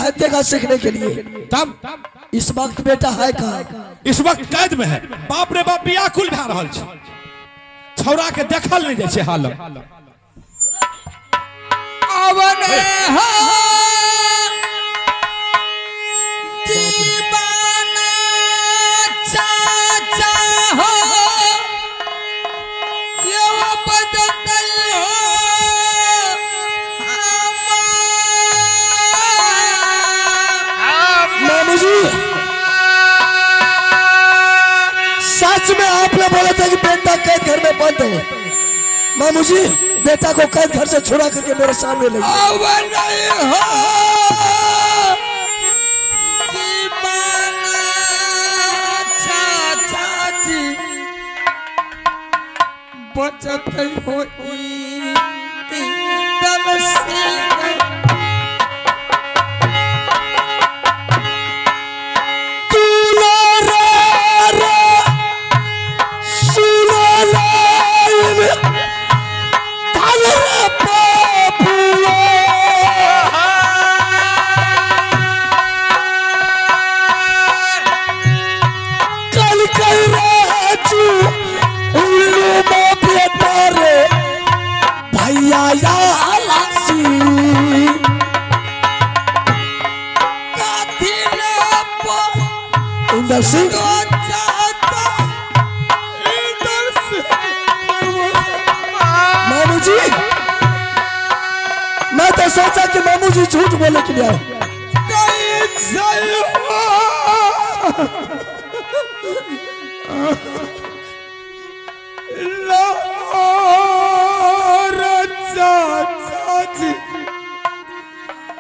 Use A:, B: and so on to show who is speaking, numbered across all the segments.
A: शायद देगा सीखने के लिए।
B: तब
A: इस वक्त बेटा है कहाँ?
B: इस वक्त कैद में है। बाप रे बाप व्याकुल भए रहल छै, छौरा के देखल नहीं जाय छै हाल।
C: अवने हो दीवाना चाचा हो यो बदल हो
A: मामू जी सच में आपने बोला था कि बेटा कैद घर में बंद है। मामू जी बेटा को कैद घर से छुड़ा करके मेरे सामने ले
C: बचत हो
A: इंदर सिंह। मामू जी मैं तो सोचा कि मामू जी झूठ बोले के लिए आए।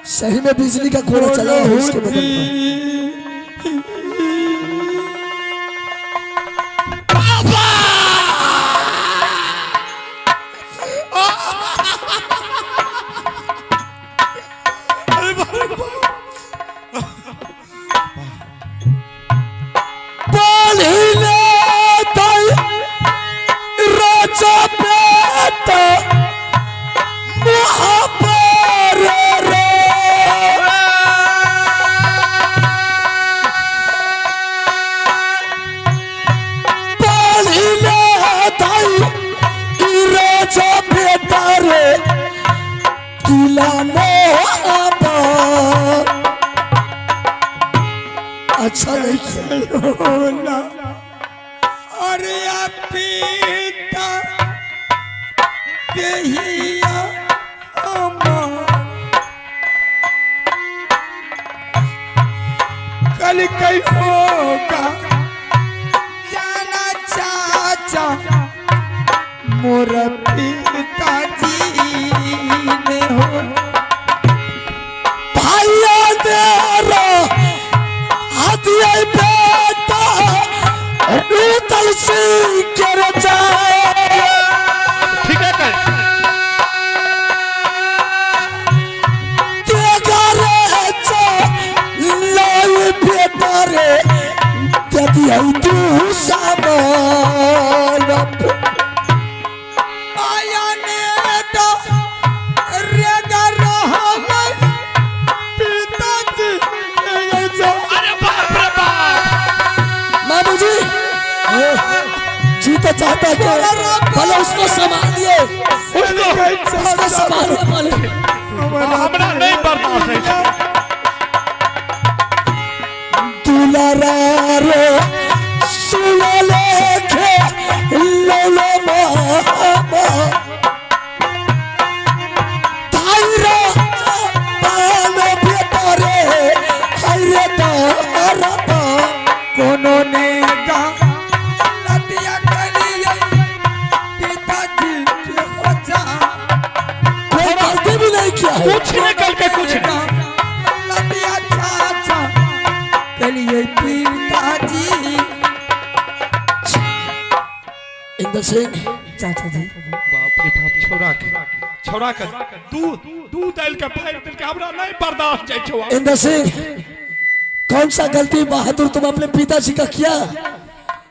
A: सही में बिजली का घोड़ा चला है उसके बदल में। अच्छा नहीं
C: ना अरे पीता देहिया कल कहीं होगा जाना चाचा मोर पिताजी ने हो
A: भाइया तेरा बेटा नूतन सिंह के रचा
B: ठीक है कर
A: बेटा रे दे तू सामान
C: आया ने तो रेगा रहा पिताजी
A: जी तो चाहता है कि भले उसको संभालिए, उसको संभालिए भले।
B: हमरा नहीं बर्दाश्त है।
A: दुलारा रे सुना लेखे लोलो मामा ताईरा पालो बेटा रे हायरे तारा
C: कोनो ने गा लतिया कलिए पिताजी के बचा
A: कोई गलती भी नहीं किया है।
B: कुछ निकल के कुछ
C: लतिया चाचा कलिए पिताजी।
A: इंदर सिंह
C: चाचा जी
B: बाप रे बाप छोरा के दूध डाल के फाड़ दिल के हमरा नहीं बर्दाश्त जाय छौ।
A: इंदर सिंह कौन सा गलती बहादुर तुम अपने पिताजी का किया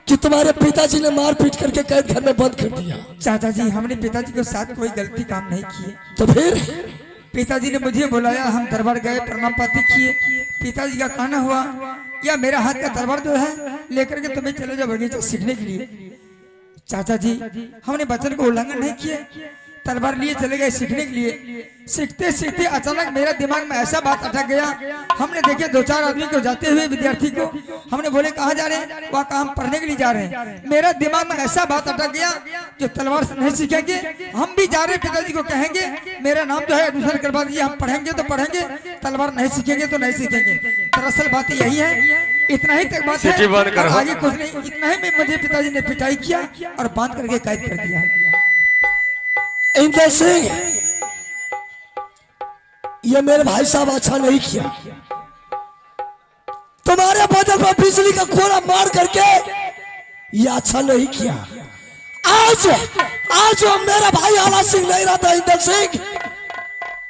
A: कि तुम्हारे पिताजी ने मार पीट करके कैद घर में बंद कर दिया?
C: चाचा जी हमने पिताजी के साथ कोई गलती काम नहीं किए।
A: तो फिर
C: पिताजी ने मुझे बुलाया, हम दरबार गए, प्रणाम पाती किए। पिताजी का कहना हुआ या मेरा हाथ का तलवार जो है लेकर के तुम्हें चले जाओ बगीचा सीखने के लिए। चाचा जी हमने वचन को उल्लंघन नहीं किए, तलवार लिए चले गए सीखने के लिए। सीखते सीखते अचानक मेरे दिमाग में ऐसा बात अटक गया। हमने देखे 2-4 आदमी को जाते हुए विद्यार्थी को, हमने बोले कहाँ जा रहे हैं? वह कहाँ पढ़ने के लिए जा रहे हैं। मेरा दिमाग में ऐसा बात अटक गया जो तलवार से नहीं सीखेंगे, हम भी जा रहे पिताजी को कहेंगे मेरा नाम जो है एडमिशन करवा दीजिए, हम पढ़ेंगे तो पढ़ेंगे, तलवार नहीं सीखेंगे तो नहीं सीखेंगे। दरअसल बात यही है, इतना ही तक बात है, आगे कुछ नहीं। इतना ही में मुझे पिताजी ने पिटाई किया और बांध करके कैद कर दिया।
A: इंदर सिंह, ये मेरे भाई साहब अच्छा नहीं किया। तुम्हारे बदन पर बिजली का कोड़ा मार करके ये अच्छा नहीं किया। आज मेरा भाई आला सिंह नहीं रहता इंदर सिंह,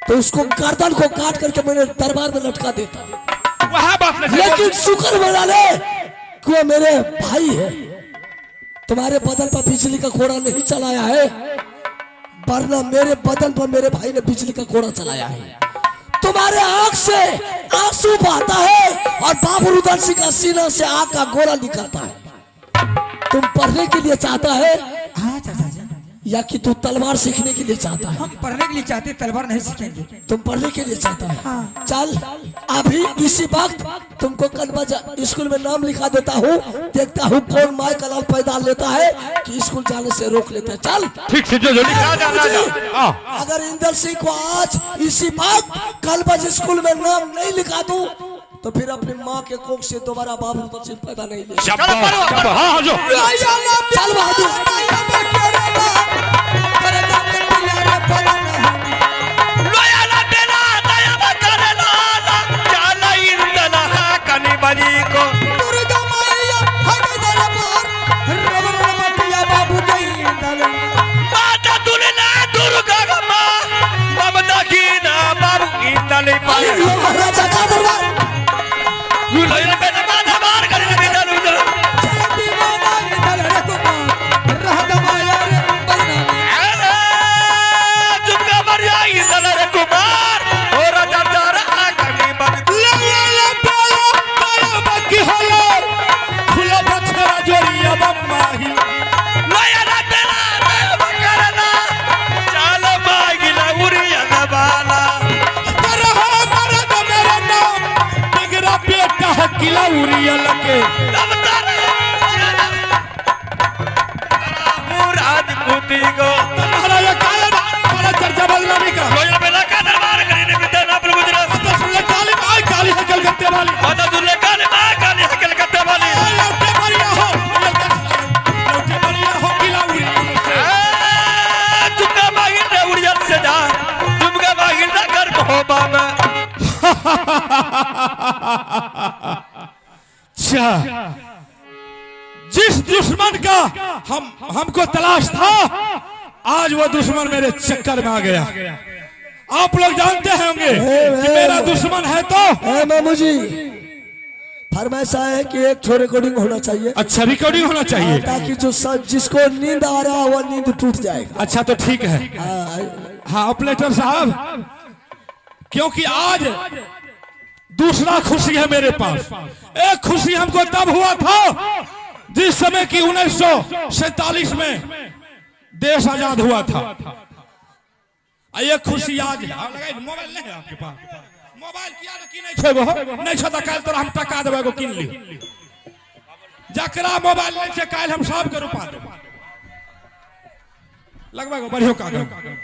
A: तो उसको गर्दन को काट करके मैंने दरबार में लटका देता। लेकिन शुक्र मना ले कि वो मेरे भाई है, तुम्हारे बदन पर बिजली का कोड़ा नहीं चलाया है, वरना मेरे बदन पर मेरे भाई ने बिजली का कोड़ा चलाया है। तुम्हारे आंख से आंसू बहता है और बाबू रुदन सिंह का सीना से आंख का गोला निकलता है। तुम पढ़ने के लिए चाहता है
C: हाँ चाचा जी,
A: या कि तू तलवार सीखने के लिए चाहता है?
C: हम पढ़ने के लिए चाहते, तलवार नहीं सीखेंगे।
A: तुम पढ़ने के लिए चाहता है?
C: हाँ।
A: चल अभी इसी वक्त तुमको कलमा स्कूल में नाम लिखा देता हूँ, देखता हूँ कौन माय कलाल पैदा लेता है कि स्कूल जाने से रोक लेता है। चल
B: ठीक से जो
A: अगर इंदर सिंह को आज इसी वक्त कलमा स्कूल में नाम नहीं लिखा दूं तो फिर अपनी माँ के कोख से दोबारा बाबू रुदन सिंह पैदा नहीं ले। चल बहादुर,
B: जिस दुश्मन का हमको तलाश था, आज वो दुश्मन मेरे चक्कर में आ गया। आप लोग जानते होंगे कि मेरा दुश्मन है तो
A: मामू जी फरमाइश है कि एक ठो रिकॉर्डिंग होना चाहिए।
B: अच्छा रिकॉर्डिंग होना चाहिए
A: ताकि जो जिसको नींद आ रहा है वो नींद टूट जाएगा।
B: अच्छा तो ठीक है। हाँ ऑपरेटर साहब, क्योंकि आज दूसरा खुशी है मेरे पास। एक खुशी हमको तब हुआ था जिस समय की 1947 में देश आजाद हुआ था। ये खुशी आज मोबाइल नहीं है आपके पास? मोबाइल किया ना कि नहीं छेबो नहीं छता काल तो हम टका देबो एगो किन ली। जकरा मोबाइल नहीं छे काल हम सब के रूपा देबो। लगभग बढ़ियो कागज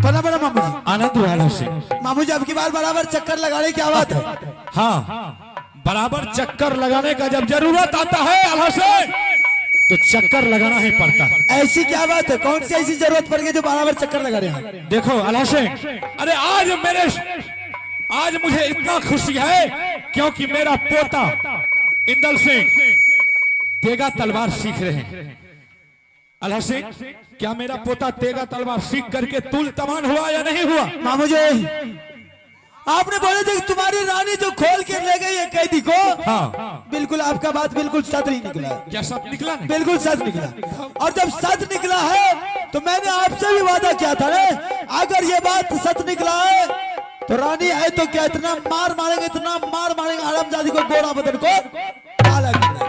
A: बड़ा बड़ा मामू जी,
B: आनंद वाला सिंह।
A: मामू जी, अब की बार बराबर चक्कर लगाने की बात है।
B: हाँ, बराबर चक्कर लगाने का जब जरूरत आता है आल्हा सिंह, तो चक्कर लगाना ही पड़ता है।
A: ऐसी क्या बात है? कौन सी ऐसी जरूरत पड़ गई जो बराबर चक्कर लगा रहे हैं?
B: देखो आल्हा सिंह, अरे आज मुझे इतना खुशी है क्योंकि मेरा पोता इंदल सिंह तेगा तलवार सीख रहे हैं। आल्हा सिंह, क्या मेरा पोता तेगा तलवार सीख करके तुल तमान हुआ या नहीं हुआ?
A: मामू जी, आपने बोले थे कि तुम्हारी रानी जो खोल के ले गई है कैदी को।
B: हाँ,
A: बिल्कुल आपका बात बिल्कुल सच नहीं निकला।
B: क्या सच निकला नहीं?
A: बिल्कुल सच निकला। और जब सच निकला है तो मैंने आपसे भी वादा किया था ना, अगर ये बात सच निकला है तो रानी है तो क्या इतना मार मारेंगे हरामजादी को, गोरा बदन को काला कर देंगे।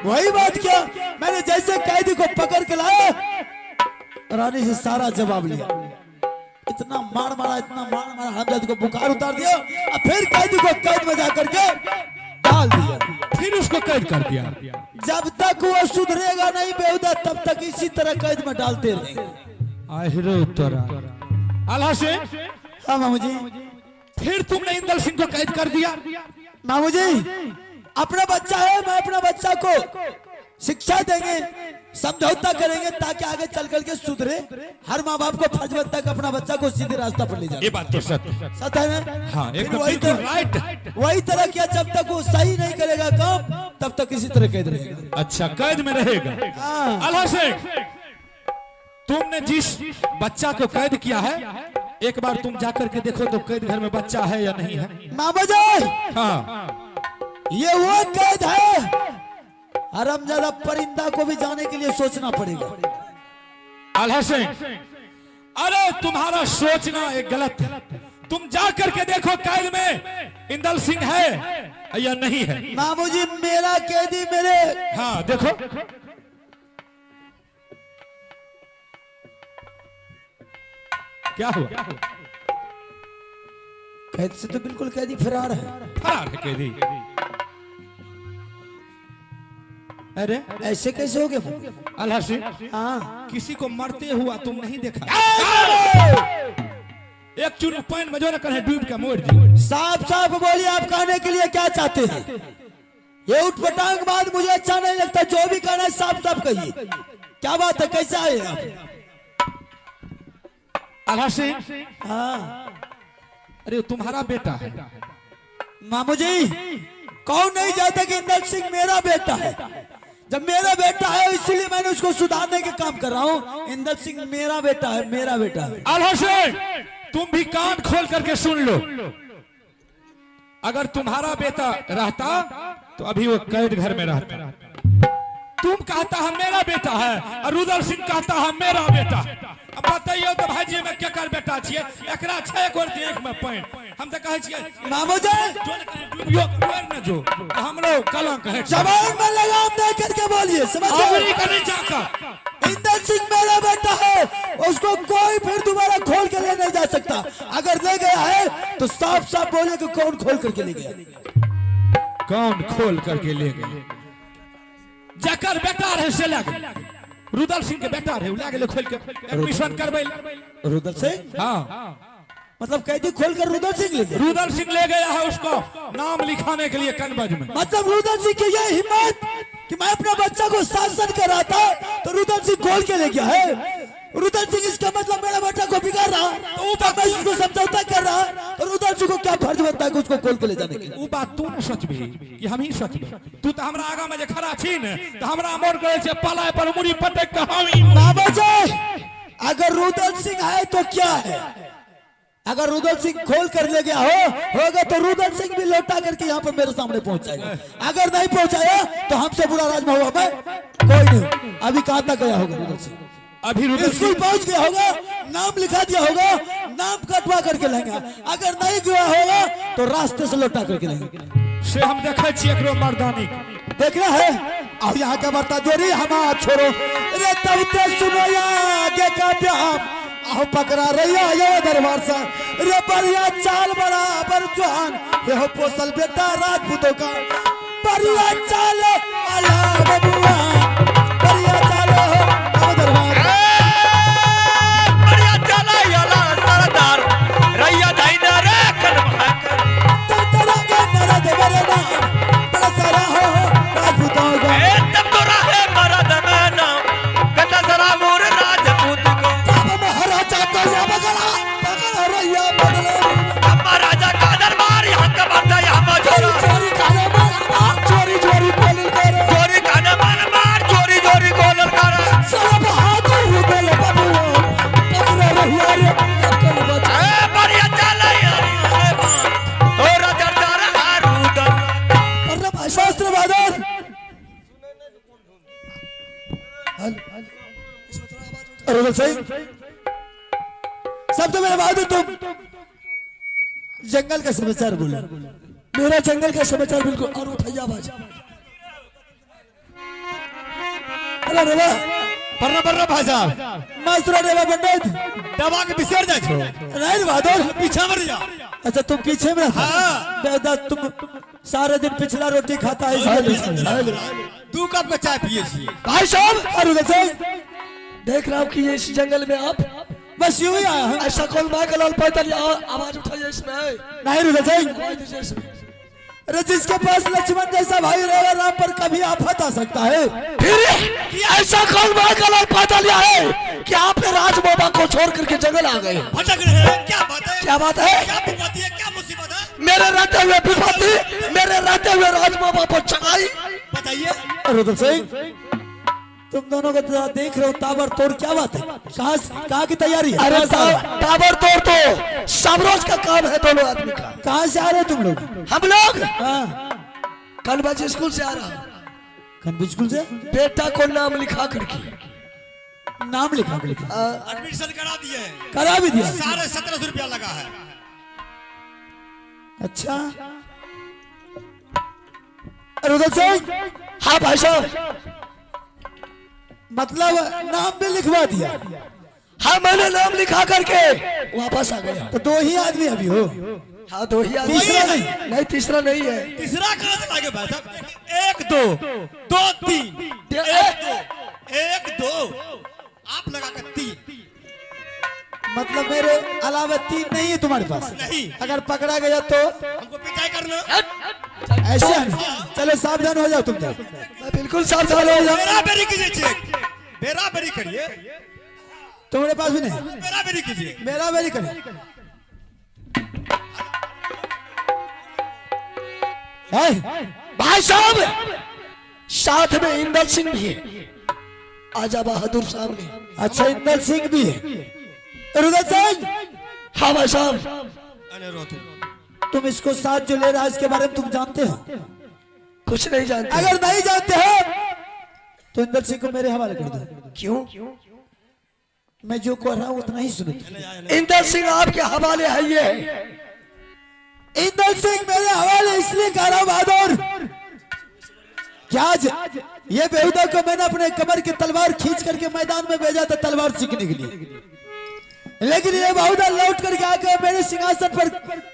A: वही बात किया मैंने, जैसे कैदी को पकड़ के लाया रानी से सारा जवाब लिया, इतना मार मारा हरामजादी को बुखार उतार दिया और फिर कैदी को कैद में जाकर के डाल दिया,
B: फिर उसको कैद कर दिया।
A: जब तक वो सुधरेगा नहीं बेहुदा तब तक इसी तरह कैद में डालते रहेंगे।
B: आल्हा सिंह,
A: हाँ मामू जी।
B: फिर तुमने इंदल सिंह को कैद कर दिया?
A: मामू जी, अपना बच्चा है, मैं अपना बच्चा को शिक्षा देंगे, समझौता करेंगे ताकि आगे चल करके सुधरे। हर माँ बाप को फर्ज बनता है कि अपना बच्चा को सीधे रास्ता पर ले जाए।
B: ये बात तो सच
A: है ना?
B: हाँ, एकदम
A: वही
B: बिल्कुल राइट।
A: वही तरह किया, जब तक वो सही नहीं करेगा काम तब तक इसी तरह कैद रहेगा।
B: अच्छा, कैद में रहेगा।
A: हाँ।
B: आल्हा सिंह, तुमने जिस बच्चा को कैद किया है, एक बार तुम जाकर के देखो तो कैद घर में बच्चा है या नहीं है?
A: मामा जी,
B: हाँ,
A: ये वो कैद है, हरामजादा परिंदा को भी जाने के लिए सोचना पड़ेगा।
B: आल्हा सिंह, अरे तुम्हारा सोचना एक गलत है। तुम जाकर के देखो कैद में इंदल सिंह है या नहीं है।
A: मामू जी, मेरा कैदी मेरे।
B: हाँ, देखो क्या हुआ?
A: कैद से तो बिल्कुल कैदी फरार है।
B: फरार है कैदी? अरे
A: ऐसे कैसे हो गए?
B: आल्हा सिंह,
A: हाँ,
B: किसी को मरते हुआ तुम नहीं देखा? एक चुन पानी में जो न कहे डूब के मोड़ दी।
A: साफ साफ बोलिए, आप कहने के लिए क्या चाहते हैं? ये उठपटांग बात मुझे अच्छा नहीं लगता। जो भी कहना है साफ साफ कहिए, क्या बात है, कैसा है आप?
B: आल्हा सिंह,
A: हाँ
B: अरे तुम्हारा बेटा है।
A: मामू जी, कौन नहीं जानता कि इंदल सिंह मेरा बेटा है? जब मेरा बेटा है इसलिए मैंने उसको सुधारने के काम कर रहा हूँ। इंदल सिंह मेरा बेटा है, मेरा बेटा है।
B: आल्हा सिंह, तुम भी कान खोल करके सुन लो। अगर तुम्हारा बेटा रहता तो अभी वो कैद घर में रहता। तुम कहता है मेरा बेटा है और रुदल सिंह कहता है मेरा बेटा। अब बताइए तो भाई जी, मैं क्या कर बेटा छिए? एकरा 6 गोर देख में पैन हम तो कहे छिए
A: मामू जी,
B: जो न कहे डूबियो पैर न जो हमरो कलंक है।
A: जबान में लगाम दे करके बोलिए, समझिए?
B: अमरी का नहीं जाकर
A: इंदल सिंह मेरा बेटा है, उसको कोई फिर दोबारा खोल के ले नहीं जा सकता। अगर ले गया है तो साफ साफ बोले कि कौन खोल करके ले गया।
B: कौन खोल करके ले गए? जकर बेटा रहे से ले गए। रुदल सिंह के बेटा रहे, ले गए खोल के एडमिशन करबै।
A: रुदल सिंह?
B: हाँ,
A: मतलब कैदी खोल कर रुदल सिंह ले गया?
B: रुदल सिंह ले गया है उसको नाम लिखाने के लिए कनबज में।
A: मतलब रुदल सिंह की ये हिम्मत कि मैं अपने बच्चा को शासन कर रहा था तो रुदल सिंह खोल के ले गया है। रुदल सिंह इसका मतलब मेरा बेटा को बिगाड़ रहा, तो वो बात मैं उसको समझौता कर रहा, तो रुदल सिंह को क्या फर्ज बनता है कि उसको खोल के ले जाने के?
B: वो बात तू न सोच भी कि हम ही सोच। तू तो हमरा आगा में जे खड़ा छी न तो हमरा मोर करे छे पाला पर मुड़ी पटक के हम ही।
A: बाबा जी, अगर रुदल सिंह है तो क्या है? अगर रुदल सिंह खोल कर ले गया होगा तो रुदल सिंह भी लौटा करके यहाँ पर मेरे सामने पहुंच जाएगा। अगर नहीं पहुंचाया तो हमसे बुरा राजमा हुआ मैं कोई नहीं। अभी कहां तक गया होगा रुदल सिंह?
B: अभी रुदल
A: स्कूल पहुंच गया होगा, नाम लिखा दिया होगा, नाम कटवा करके लेंगे। अगर नहीं गया होगा तो रास्ते से लौटा करके लेंगे।
B: से हम देखे छी एकरो मर्दानी
A: देखना है। अब यहाँ का बर्ता जोरी हमारा छोड़ो रे, तब ते सुनो आगे का प्याम आओ पकड़ा रही ये दरबार सा रे, बढ़िया चाल बराबर जवान ये हो पोसल बेटा राजपूतों का। बढ़िया चाल अला बबुआ, बढ़िया चाल हो रुदल सिंह, सब तो मेरे बाद तुम जंगल का समाचार बोला। मेरा जंगल का समाचार बिल्कुल और उठैया बाज। अरे रेवा
B: परना भाई साहब
A: मास्टर रेवा पंडित
B: दबा के बिसर जा छो
A: नहीं बहादुर
B: पीछे मर जा।
A: अच्छा तुम पीछे में रहा।
B: हाँ।
A: बेदा तुम सारे दिन पिछला रोटी खाता है इसलिए
B: 2 कप में चाय पिए छी
A: भाई साहब। रुदल सिंह देख रहा हूँ कि इस जंगल में आप बस यूं ही आया हूँ। ऐसा कौन माँ का लाल पैदल आवाज उठाइए इसमें नहीं। रुदल सिंह अरे जिसके पास लक्ष्मण जैसा भाई रहेगा राम पर कभी आफत आ सकता है। फिर ऐसा कौन माँ का लाल पैदल है कि आप राज बाबा को छोड़ करके जंगल आ गए।
B: भटक रहे हैं। क्या बात है?
A: क्या बात है?
B: क्या विपत्ति है? क्या मुसीबत है?
A: मेरे रहते हुए विपत्ति, मेरे रहते हुए राज बाबा को चढ़ाई।
B: बताइए।
A: रुदल सिंह तुम दोनों को देख रहे हो ताबर तोड़। क्या बात है? कहाँ की तैयारी है? अरे ताबर तोड़ तो सब रोज का काम है दोनों आदमी का। कहाँ से आ रहे हो तुम लोग? हम लोग कनबज स्कूल से आ रहा हूँ। कनबज स्कूल से बेटा को नाम लिखा करके नाम लिखा करके
B: एडमिशन करा दिए।
A: करा भी दिया।
B: 17.5 रुपया लगा है।
A: अच्छा रुदल सिंह। हाँ भाई साहब मतलब नाम भी लिखवा दिया। हाँ मैंने नाम लिखा करके वापस आ गया। तो 2 ही आदमी अभी हो? हाँ 2 ही आदमी। तीसरा नहीं तीसरा नहीं है।
B: तीसरा कहाँ से लागे भाई साहब? 1 2 2 3 1 2 आप लगा कर 3
A: मतलब मेरे अलावा 3 नहीं है तुम्हारे पास?
B: नहीं।
A: अगर पकड़ा गया तो
B: हमको पिटाई करना।
A: ऐसे चलो सावधान हो जाओ तुम तो। मैं बिल्कुल सावधान हो जाओ।
B: बेराबरी कीजिए चेक। बेराबरी करिए।
A: तुम्हारे पास भी नहीं?
B: बेराबरी कीजिए।
A: बेराबरी करिए। भाई साहब साथ में इंदल सिंह भी है। आजा बहादुर सामने। अच्छा इंदल सिंह भी है। रुदल सिंह। हाँ भाई साहब तुम इसको साथ जो ले रहा है इसके बारे में तुम जानते हो? कुछ नहीं जानते। अगर नहीं जानते हो तो इंदल सिंह को मेरे हवाले कर दो। क्यों? मैं जो कह रहा हूं उतना ही सुनो। इंदल सिंह आपके हवाले है। ये इंदल सिंह मेरे हवाले इसलिए कह रहा हूं बहादुर क्या आज ये बेहुदा को मैंने अपने कमर की तलवार खींच करके मैदान में भेजा था तलवार सीखने के लिए। लेकिन ये बहुदा लौट करके आकर मेरे सिंहासन पर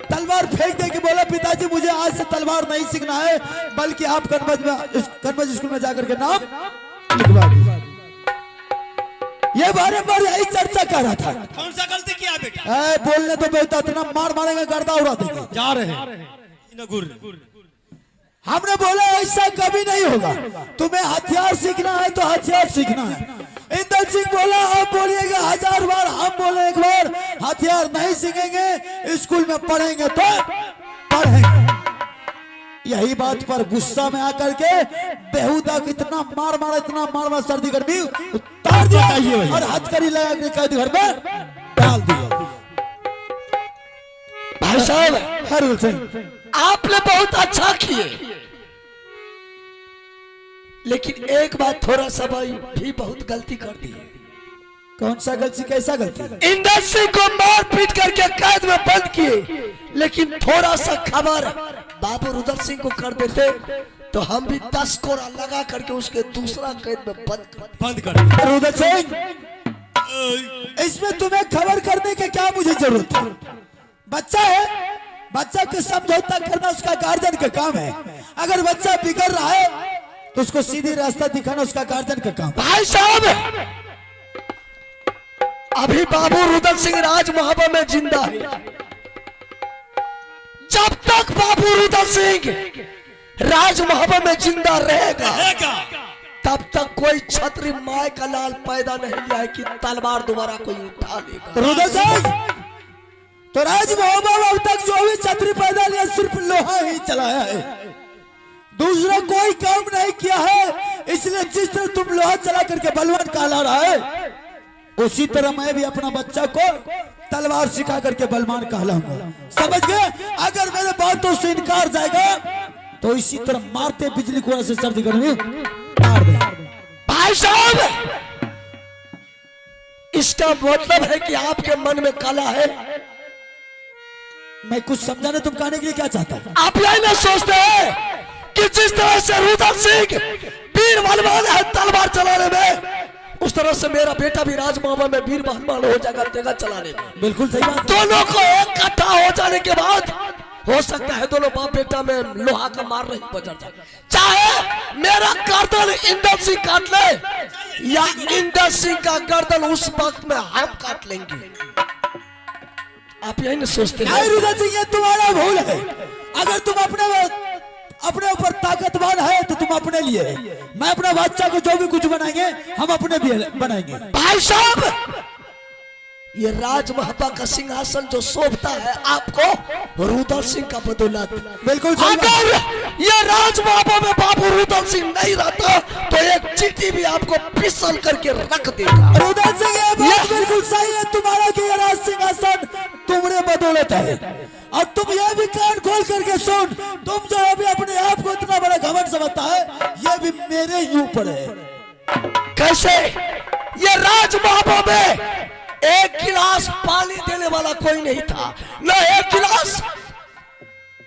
A: तलवार फेंक दे के बोला पिताजी मुझे आज से तलवार नहीं सीखना है बल्कि आप कनबज स्कूल में जाकर के नाम लिखवा दीजिए। ये बारे बार यही चर्चा कर रहा था।
B: कौन सा गलती किया बेटा?
A: बोलने तो बेटा इतना मार मारेंगे गर्दा उड़ा देंगे।
B: जा रहे हैं।
A: हमने बोला ऐसा कभी नहीं होगा। तुम्हें हथियार सीखना है तो हथियार सीखना है। इंदल सिंह बोला आप बोलिएगा 1000 बार, हम बोले 1 बार। हथियार नहीं सीखेंगे स्कूल में पढ़ेंगे तो पढ़ेंगे। यही बात पर गुस्सा में आकर के बेहुदा को इतना मार मारा इतना मार मारा सर्दी गर्मी उतार दिया और हथकड़ी लगा के कैद घर में डाल दिया। भाई साहब रुदल सिंह आपने बहुत अच्छा किए लेकिन एक बात थोड़ा सा भाई भी बहुत गलती कर दी। कौन सा गलती? कैसा गलती? इंदल सिंह को मार पीट करके कैद में बंद किए लेकिन थोड़ा सा खबर बाबू रुदल सिंह को कर देते तो हम भी 10 कोड़ा लगा करके उसके दूसरा कैद में बंद कर रुदल सिंह इसमें तुम्हें खबर करने की क्या मुझे जरूरत है? बच्चा है, बच्चा को समझौता करना उसका गार्जियन का काम है। अगर बच्चा बिगड़ रहा है तो उसको सीधी रास्ता दिखाना उसका गार्जियन का काम। भाई साहब अभी बाबू रुदल सिंह राज मोहब्बा में जिंदा है। जब तक बाबू रुदल सिंह राज मोहब्बा में जिंदा रहेगा तब तक कोई छतरी माय का लाल पैदा नहीं लिया है कि तलवार दोबारा कोई उठा लेगा। रुदल सिंह तो राज मोहब्बा अब तक जो भी छतरी पैदा लिया सिर्फ लोहा ही चलाया है, दूसरा कोई काम नहीं किया है। इसलिए जिस तरह तुम लोहा चला करके बलवान कहला रहा है उसी तरह मैं भी अपना बच्चा को तलवार सिखा करके बलवान कहलाऊंगा। समझ गए? अगर मेरे बातों से इनकार जाएगा तो इसी तरह मारते बिजली को से सर्दी गर्मी मार दे। भाई साहब इसका मतलब है कि आपके मन में कला है।
D: मैं कुछ समझा नहीं, तुम कहने के लिए क्या चाहता हो?
A: आप यही ना सोचते हैं कि जिस तरह से रुद्र सिंह वीर बलवान है तलवार चलाने में, उस तरह से मेरा बेटा भी राजमामा में वीर बलवान हो जाएगा तेगा चलाने में।
D: बिल्कुल सही बात।
A: दोनों को इकट्ठा हो जाने के बाद हो सकता है दोनों बाप बेटा में लोहा का मार नहीं बजर जाए। चाहे मेरा गर्दन इंदर सिंह काट ले या इंदर सिंह का गर्दन उस वक्त में हम काट लेंगे। आप यही नहीं सोचते हैं?
D: नहीं रुद्र सिंह, ये तुम्हारा भूल है। अगर तुम अपने ऊपर ताकतवर है तो तुम अपने लिए है। मैं अपना बच्चा को जो भी कुछ बनाएंगे हम अपने भी बनाएंगे।
A: भाई साहब, ये राज महबा का सिंहासन जो शोभता है आपको रुद्र सिंह का बदौलत।
D: बिल्कुल सही बात।
A: अगर ये राज महबा में बाबू रुद्र सिंह नहीं रहता तो एक चीटी भी आपको पिसल करके रख देगा।
D: रुद्र सिंह, ये बात बिल्कुल सही है तुम्हारा कि ये राज सिंहासन तुम्हारे बदौलत है। और तुम ये भी कान खोल करके सुन, तुम जो अभी अपने आप को इतना बड़ा घमंड समझता है, ये भी मेरे ही ऊपर है।
A: कैसे? ये राज महबा में एक गिलास पानी देने वाला कोई नहीं था, न एक गिलास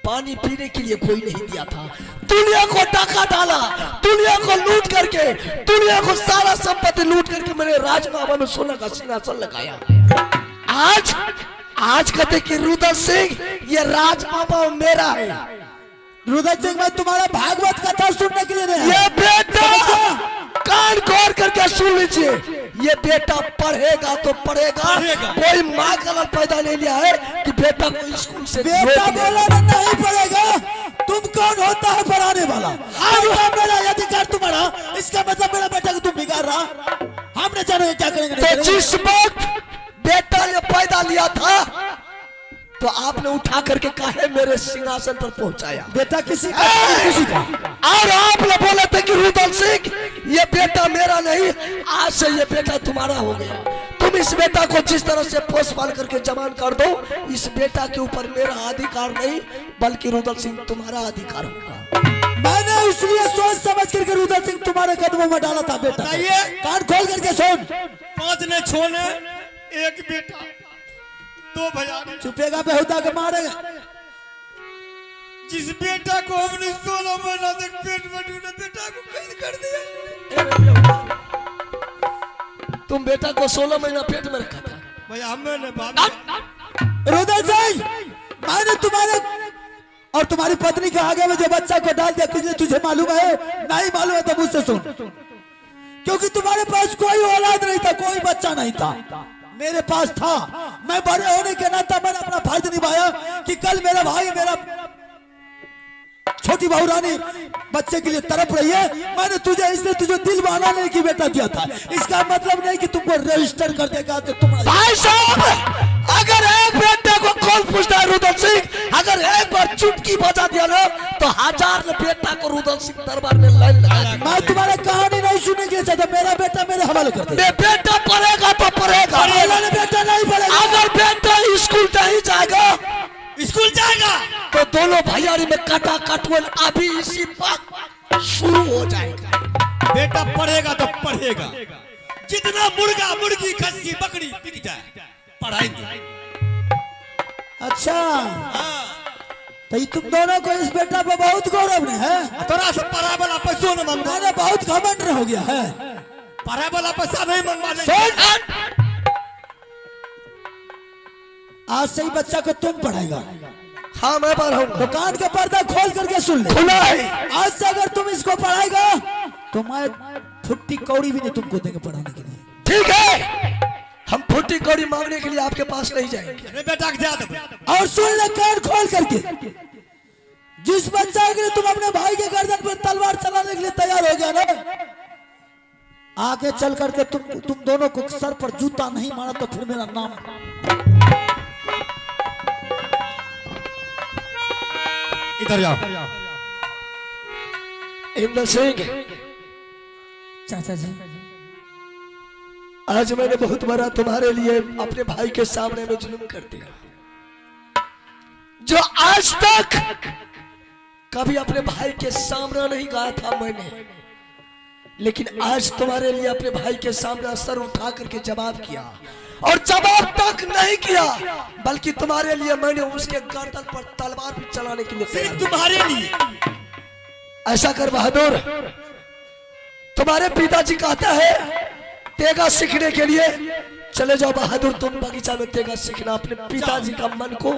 A: पानी पीने के लिए कोई नहीं दिया था। दुनिया को डाका डाला, दुनिया को लूट करके, दुनिया को सारा संपत्ति लूट करके मैंने राजमामा में सोना का सिंहासन लगाया। आज कहते कि रुद्र सिंह ये राजमामा मेरा है।
D: रुद्र सिंह, मैं तुम्हारा भागवत कथा सुनने के लिए नहीं
A: ये बेटा कान खोल करके सुन लीजिए, ये बेटा पढ़ेगा तो पढ़ेगा। कोई माँ का पैदा नहीं लिया है कि बेटा को स्कूल से
D: बेटा बोला नहीं पड़ेगा। तुम कौन होता है पढ़ाने वाला? मेरा अधिकार तुम्हारा, इसका मतलब मेरा बेटा को तुम बिगाड़ रहा। हमने जाने क्या करेंगे।
A: तो जिस वक्त बेटा ने पैदा लिया था तो आपने उठा करके काहे मेरे सिंहासन पर पहुंचाया?
D: बेटा किसी का
A: और आपने बोला था कि रुद्र सिंह ये बेटा मेरा नहीं, आज से ये बेटा तुम्हारा हो गया। तुम इस बेटा को जिस तरह से पोस पाल करके जवान कर दो, इस बेटा के ऊपर मेरा अधिकार नहीं बल्कि रुद्र सिंह तुम्हारा अधिकार होगा।
D: मैंने इसलिए सोच समझ करके रुद्र सिंह तुम्हारे कदमों में डाला था। बेटा कान खोल करके सुन,
B: 5 ने छोने एक बेटा 2 भैया।
D: चुपेगा बेहुदा के मारेगा।
B: जिस बेटा को हमने 16 महीना तक पेट में ढूंढा, बेटा को कैद कर दिया।
A: तुम बेटा को 16 महीना पेट में रखा था
B: भैया। हमने
D: रुद्र सिंह, मैंने तुम्हारे और तुम्हारी पत्नी के आगे में जो बच्चा को डाल दिया, किसने तुझे मालूम है? नहीं मालूम है तो मुझसे सुन, क्योंकि तुम्हारे पास कोई औलाद नहीं था, कोई बच्चा नहीं था। मेरे पास था। मैं बड़े होने के नाते मैंने अपना फर्ज निभाया कि कल मेरा भाई, मेरा छोटी बहू रानी बच्चे के लिए तड़प रही है। मैंने तुझे इसलिए तुझे दिल बनाने की बेटा दिया था। इसका मतलब नहीं कि तुमको रजिस्टर कर देगा तो तुम।
A: भाई साहब, अगर एक बेटे को कौन पूछता है रुद्र सिंह, अगर एक बार चुटकी बजा दिया ना तो 1000 बेटा को रुद्र सिंह दरबार में लाइन लगा।
D: मैं तुम्हारा कहानी नहीं सुनने के लिए चाहता। मेरा बेटा मेरे हवाले कर दे।
A: बेटा पढ़ेगा तो पढ़ेगा,
D: बेटा नहीं पढ़ेगा।
A: अगर बेटा स्कूल नहीं जाएगा,
B: स्कूल जाएगा
A: तो दोनों भैयारी में काटा काटवन अभी इसी वक्त शुरू हो जाएगा।
B: बेटा पढ़ेगा तो पढ़ेगा, जितना मुर्गा मुर्गी खस्सी बकरी बिक जाए पढ़ाएंगे।
D: अच्छा, तो तुम दोनों को इस बेटा पर बहुत गौरव है।
B: थोड़ा सा पढ़ा वाला पैसों न मंगवा,
D: मैंने बहुत घमंड हो गया है।
B: पढ़ा वाला पैसा नहीं मंगवा।
D: आज से ही बच्चा को तुम पढ़ाएगा।
A: हाँ मैं पढ़ाऊंगा।
D: दुकान का पर्दा खोल करके सुन ले।
A: खुला है।
D: आज से अगर तुम इसको पढ़ाएगा तो मैं फुट्टी कौड़ी भी नहीं तुमको देंगे पढ़ाने के लिए।
A: ठीक है, हम फुट्टी कौड़ी मांगने के लिए आपके पास नहीं जाएंगे।
B: बेटा
D: और सुन ले कान खोल करके, जिस बच्चा के लिए तुम अपने भाई के गर्दन पर तलवार चलाने के लिए तैयार हो गया ना, आगे चल करके तुम दोनों को सर पर जूता नहीं मारा तो फिर मेरा नाम।
B: इधर आओ।
A: इंदर सिंह,
C: चाचा जी,
A: आज मैंने बहुत बड़ा तुम्हारे लिए अपने भाई के सामने में जुल्म कर दिया, जो आज तक कभी अपने भाई के सामने नहीं गाया था मैंने। लेकिन आज तुम्हारे लिए अपने भाई के सामने सर उठा करके जवाब किया, और जवाब तक नहीं किया, बल्कि तुम्हारे लिए मैंने उसके गर्दन पर तलवार भी चलाने के लिए
D: सिर्फ तुम्हारे लिए।
A: ऐसा कर बहादुर, तुम्हारे पिताजी कहता है तेगा सीखने के लिए चले जाओ बहादुर, तुम बगीचा में तेगा सीखना, अपने पिताजी का मन को।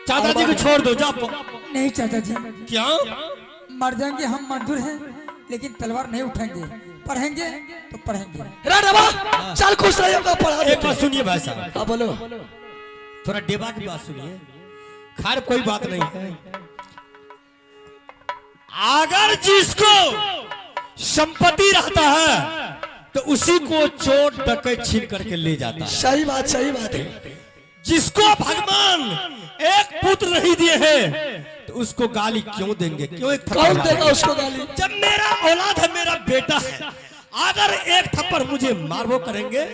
D: चाचा जी को छोड़ दो, जा।
C: नहीं चाचा जी,
D: क्या
C: मर जाएंगे हम मजदूर हैं, लेकिन तलवार नहीं उठाएंगे, पढ़ेंगे तो पढ़ेंगे।
A: चल खुश रहेगा, पढ़ा
D: एक बात सुनिए भाई साहब।
A: हाँ बोलो।
D: थोड़ा डेबा की बात सुनिए। खैर कोई बात नहीं है, अगर जिसको संपत्ति रहता है तो उसी को चोर डकैत छीन करके ले जाता है।
A: सही बात है।
D: जिसको भगवान एक पुत्र नहीं दिए हैं तो उसको गाली क्यों देंगे? क्यों एक
A: कौन देगा उसको गाली?
D: जब मेरा औलाद है, मेरा बेटा है, अगर एक थप्पड़ मुझे मारवो करेंगे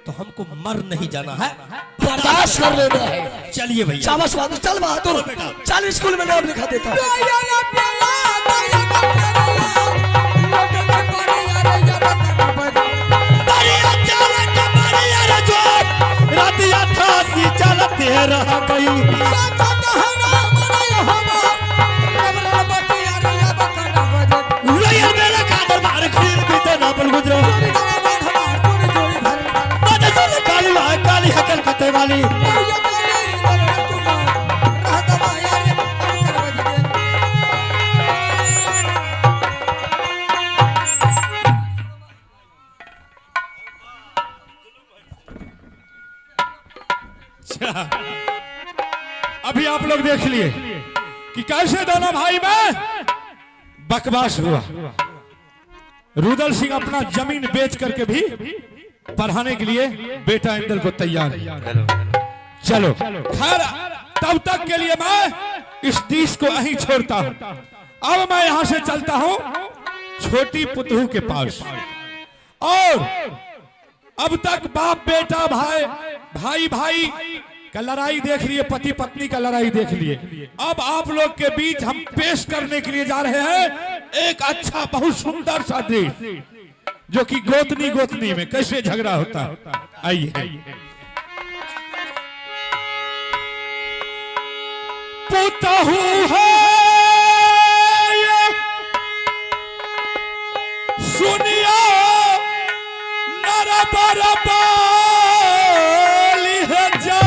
D: तो हमको मर नहीं जाना है,
A: बर्दाश्त कर लेना है।
D: चलिए भैया,
A: शाबाश बहादुर, चल बहादुर, चल स्कूल में नाम लिखा देता हूं।
D: चलते रह गई काली हकल कते वाली।
B: अभी आप लोग देख लिए कि कैसे दोनों भाई में बकवास हुआ। रुदल सिंह अपना जमीन बेच करके भी पढ़ाने के लिए बेटा इंदल को तैयार है। चलो खैर, तब तक के लिए मैं इस डिश को यहीं छोड़ता हूं। अब मैं यहां से चलता हूं छोटी पुतहू के पास। और अब तक बाप बेटा, भाई भाई का लड़ाई देख लिए, पति पत्नी का लड़ाई देख लिए। अब आप लोग के बीच हम पेश करने के लिए जा रहे हैं एक अच्छा, बहुत सुंदर सा दृश्य, जो कि गोतनी में कैसे झगड़ा होता है। आइए। पुतहू है सुनिया नर बरबाली है जा,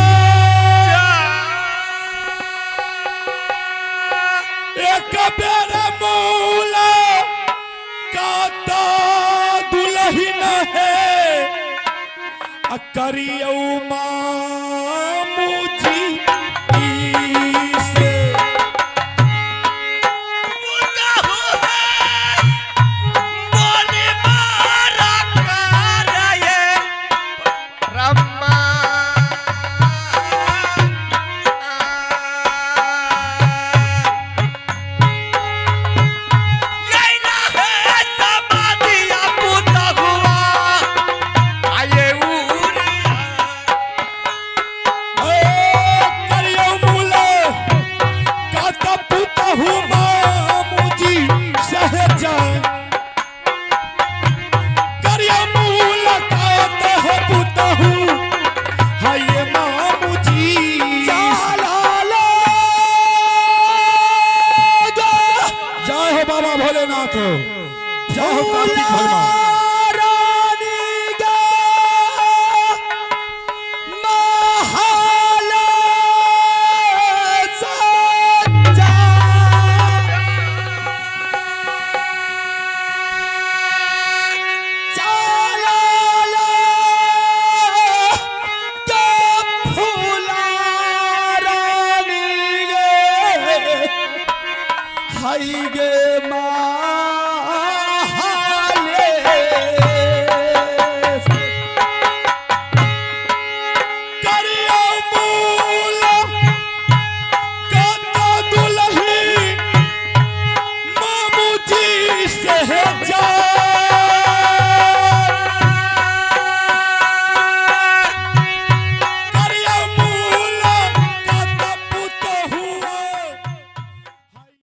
B: एक बेर मूला काता दुल्हन है, करियो मामू जी से।
A: हाय गे माँ